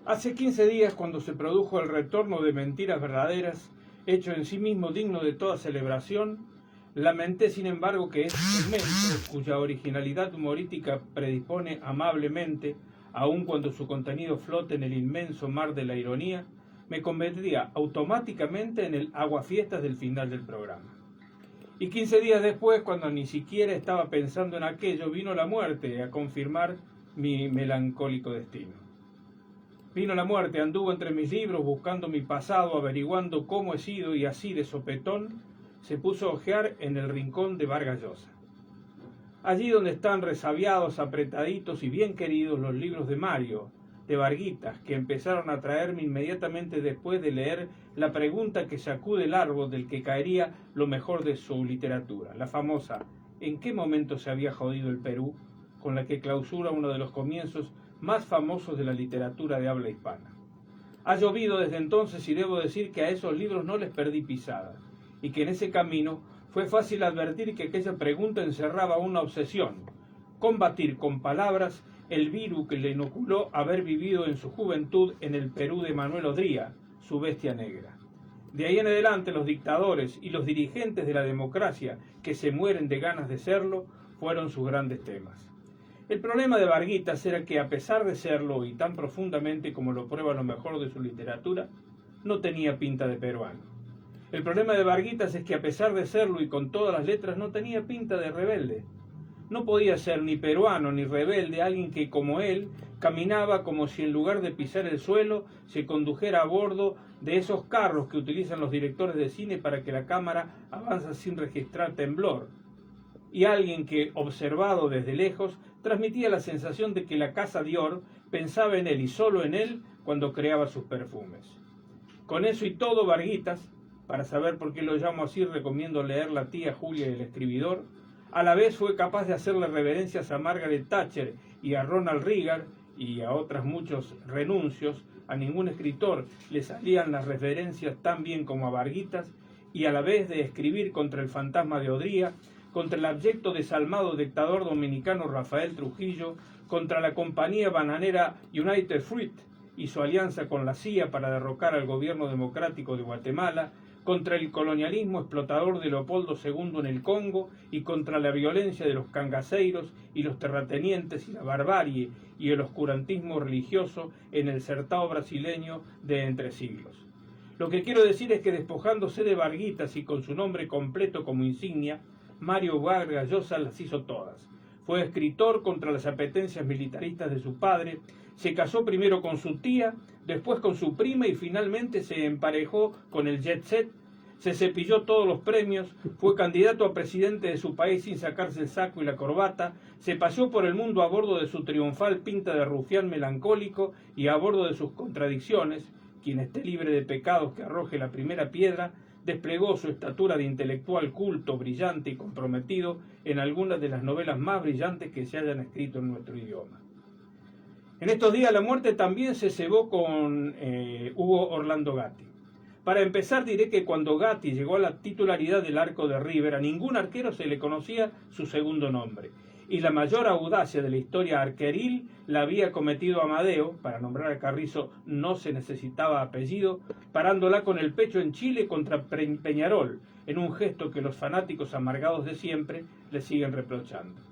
Hace 15 días, cuando se produjo el retorno de Mentiras Verdaderas, hecho en sí mismo digno de toda celebración, lamenté sin embargo que este segmento, cuya originalidad humorística predispone amablemente, aun cuando su contenido flote en el inmenso mar de la ironía, me convertiría automáticamente en el aguafiestas del final del programa. Y 15 días después, cuando ni siquiera estaba pensando en aquello, vino la muerte a confirmar mi melancólico destino. Vino la muerte, anduvo entre mis libros buscando mi pasado, averiguando cómo he sido, y así de sopetón se puso a hojear en el rincón de Vargas Llosa. Allí donde están resabiados, apretaditos y bien queridos los libros de Mario, de Varguitas, que empezaron a traerme inmediatamente después de leer la pregunta que sacude el árbol del que caería lo mejor de su literatura, la famosa ¿en qué momento se había jodido el Perú?, con la que clausura uno de los comienzos más famosos de la literatura de habla hispana. Ha llovido desde entonces y debo decir que a esos libros no les perdí pisada, y que en ese camino fue fácil advertir que aquella pregunta encerraba una obsesión: combatir con palabras el virus que le inoculó haber vivido en su juventud en el Perú de Manuel Odría, su bestia negra. De ahí en adelante los dictadores y los dirigentes de la democracia que se mueren de ganas de serlo fueron sus grandes temas. El problema de Varguitas era que, a pesar de serlo, y tan profundamente como lo prueba lo mejor de su literatura, no tenía pinta de peruano. El problema de Varguitas es que, a pesar de serlo y con todas las letras, no tenía pinta de rebelde. No podía ser ni peruano ni rebelde alguien que, como él, caminaba como si en lugar de pisar el suelo se condujera a bordo de esos carros que utilizan los directores de cine para que la cámara avance sin registrar temblor. Y alguien que, observado desde lejos, transmitía la sensación de que la casa Dior pensaba en él y solo en él cuando creaba sus perfumes. Con eso y todo, Varguitas, para saber por qué lo llamo así, recomiendo leer La tía Julia y el escribidor, a la vez fue capaz de hacerle reverencias a Margaret Thatcher y a Ronald Reagan y a otros muchos renuncios. A ningún escritor le salían las referencias tan bien como a Varguitas, y a la vez de escribir contra el fantasma de Odría, contra el abyecto desalmado dictador dominicano Rafael Trujillo, contra la compañía bananera United Fruit y su alianza con la CIA para derrocar al gobierno democrático de Guatemala, contra el colonialismo explotador de Leopoldo II en el Congo y contra la violencia de los cangaceiros y los terratenientes y la barbarie y el oscurantismo religioso en el Sertão brasileño de entre siglos. Lo que quiero decir es que, despojándose de Varguitas y con su nombre completo como insignia, Mario Vargas Llosa las hizo todas. Fue escritor contra las apetencias militaristas de su padre, se casó primero con su tía, después con su prima y finalmente se emparejó con el jet set, se cepilló todos los premios, fue candidato a presidente de su país sin sacarse el saco y la corbata, se paseó por el mundo a bordo de su triunfal pinta de rufián melancólico y a bordo de sus contradicciones. Quien esté libre de pecados que arroje la primera piedra. Desplegó su estatura de intelectual culto, brillante y comprometido en algunas de las novelas más brillantes que se hayan escrito en nuestro idioma. En estos días la muerte también se cebó con Hugo Orlando Gatti. Para empezar, diré que cuando Gatti llegó a la titularidad del arco de River, a ningún arquero se le conocía su segundo nombre, y la mayor audacia de la historia arqueril la había cometido Amadeo. Para nombrar a Carrizo no se necesitaba apellido, parándola con el pecho en Chile contra Peñarol, en un gesto que los fanáticos amargados de siempre le siguen reprochando.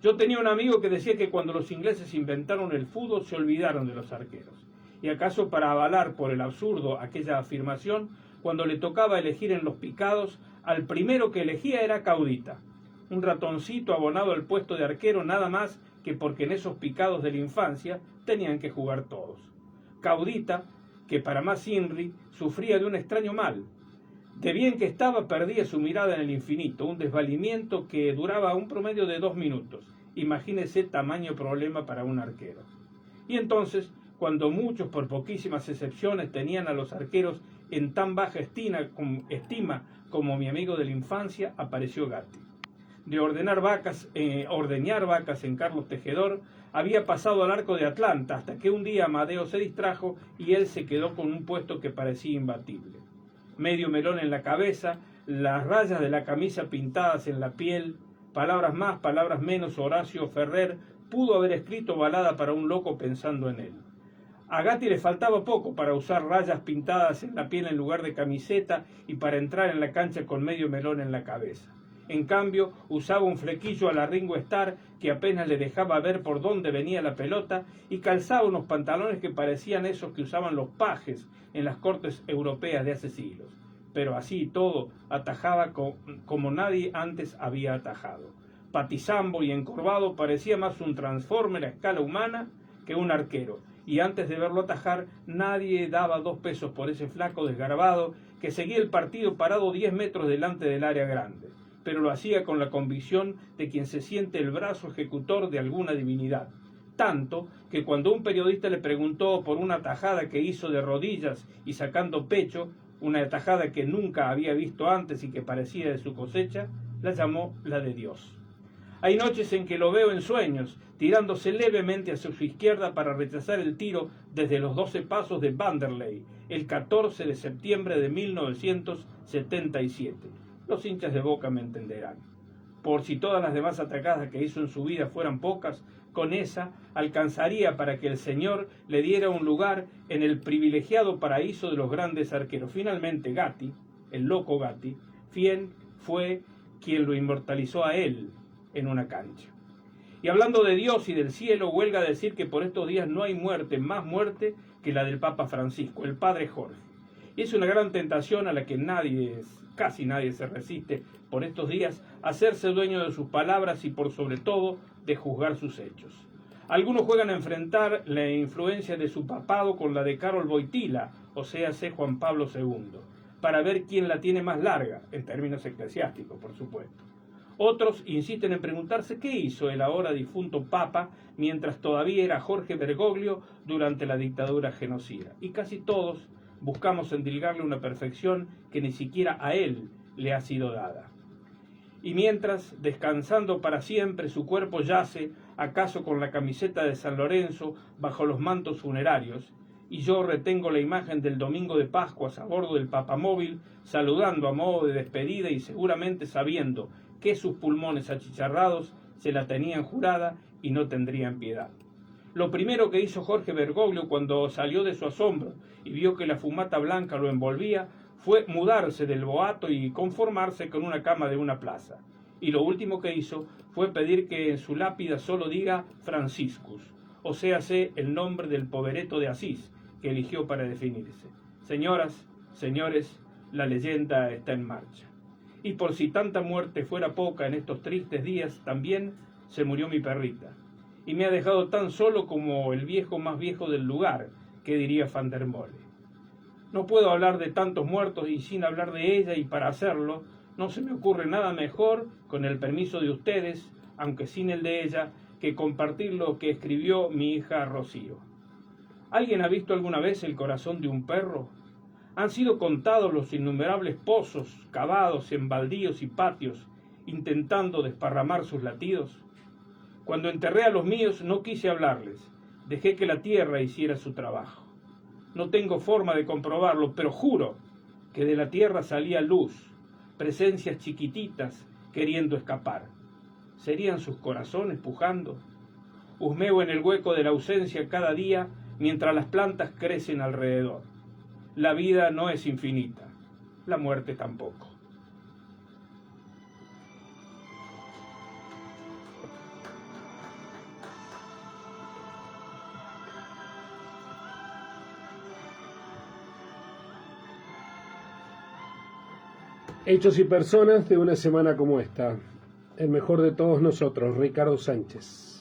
Yo tenía un amigo que decía que cuando los ingleses inventaron el fútbol se olvidaron de los arqueros. Y acaso, para avalar por el absurdo aquella afirmación, cuando le tocaba elegir en los picados, al primero que elegía era Caudita, un ratoncito abonado al puesto de arquero nada más que porque en esos picados de la infancia tenían que jugar todos. Caudita, que para más Inri sufría de un extraño mal. De bien que estaba, perdía su mirada en el infinito, un desvalimiento que duraba un promedio de 2 minutos. Imagínese tamaño problema para un arquero. Y entonces, cuando muchos, por poquísimas excepciones, tenían a los arqueros en tan baja estima como mi amigo de la infancia, apareció Gatti. De ordeñar vacas en Carlos Tejedor, había pasado al arco de Atlanta, hasta que un día Amadeo se distrajo y él se quedó con un puesto que parecía imbatible. Medio melón en la cabeza, las rayas de la camisa pintadas en la piel, palabras más, palabras menos, Horacio Ferrer pudo haber escrito balada para un loco pensando en él. A Gatti le faltaba poco para usar rayas pintadas en la piel en lugar de camiseta y para entrar en la cancha con medio melón en la cabeza. En cambio, usaba un flequillo a la Ringo Starr que apenas le dejaba ver por dónde venía la pelota y calzaba unos pantalones que parecían esos que usaban los pajes en las cortes europeas de hace siglos. Pero así y todo, atajaba como nadie antes había atajado. Patizambo y encorvado, parecía más un transformer a escala humana que un arquero, y antes de verlo atajar, nadie daba 2 pesos por ese flaco desgarbado que seguía el partido parado 10 metros delante del área grande, pero lo hacía con la convicción de quien se siente el brazo ejecutor de alguna divinidad. Tanto que cuando un periodista le preguntó por una tajada que hizo de rodillas y sacando pecho, una tajada que nunca había visto antes y que parecía de su cosecha, la llamó la de Dios. Hay noches en que lo veo en sueños, tirándose levemente hacia su izquierda para rechazar el tiro desde los 12 pasos de Vanderlei, el 14 de septiembre de 1977. Los hinchas de Boca me entenderán. Por si todas las demás atacadas que hizo en su vida fueran pocas, con esa alcanzaría para que el Señor le diera un lugar en el privilegiado paraíso de los grandes arqueros. Finalmente Gatti, el loco Gatti, fue quien lo inmortalizó a él en una cancha. Y hablando de Dios y del cielo, huelga decir que por estos días no hay muerte, más muerte que la del Papa Francisco, el Padre Jorge. Y es una gran tentación a la que casi nadie se resiste por estos días, a hacerse dueño de sus palabras y por sobre todo de juzgar sus hechos. Algunos juegan a enfrentar la influencia de su papado con la de Karol Wojtyła, o sea, Juan Pablo II, para ver quién la tiene más larga, en términos eclesiásticos, por supuesto. Otros insisten en preguntarse qué hizo el ahora difunto Papa mientras todavía era Jorge Bergoglio durante la dictadura genocida. Y casi todos buscamos endilgarle una perfección que ni siquiera a él le ha sido dada. Y mientras, descansando para siempre, su cuerpo yace, acaso con la camiseta de San Lorenzo, bajo los mantos funerarios, y yo retengo la imagen del domingo de Pascuas a bordo del papamóvil, saludando a modo de despedida y seguramente sabiendo que sus pulmones achicharrados se la tenían jurada y no tendrían piedad. Lo primero que hizo Jorge Bergoglio cuando salió de su asombro y vio que la fumata blanca lo envolvía fue mudarse del boato y conformarse con una cama de una plaza. Y lo último que hizo fue pedir que en su lápida solo diga Franciscus, o sea, el nombre del povereto de Asís que eligió para definirse. Señoras, señores, la leyenda está en marcha. Y por si tanta muerte fuera poca en estos tristes días, también se murió mi perrita. Y me ha dejado tan solo como el viejo más viejo del lugar, que diría Van der Mole. No puedo hablar de tantos muertos y sin hablar de ella, y para hacerlo no se me ocurre nada mejor, con el permiso de ustedes, aunque sin el de ella, que compartir lo que escribió mi hija Rocío. ¿Alguien ha visto alguna vez el corazón de un perro? Han sido contados los innumerables pozos cavados en baldíos y patios, intentando desparramar sus latidos. Cuando enterré a los míos no quise hablarles, dejé que la tierra hiciera su trabajo. No tengo forma de comprobarlo, pero juro que de la tierra salía luz, presencias chiquititas queriendo escapar. ¿Serían sus corazones pujando? Husmeo en el hueco de la ausencia cada día mientras las plantas crecen alrededor. La vida no es infinita, la muerte tampoco. Hechos y personas de una semana como esta. El mejor de todos nosotros, Ricardo Sánchez.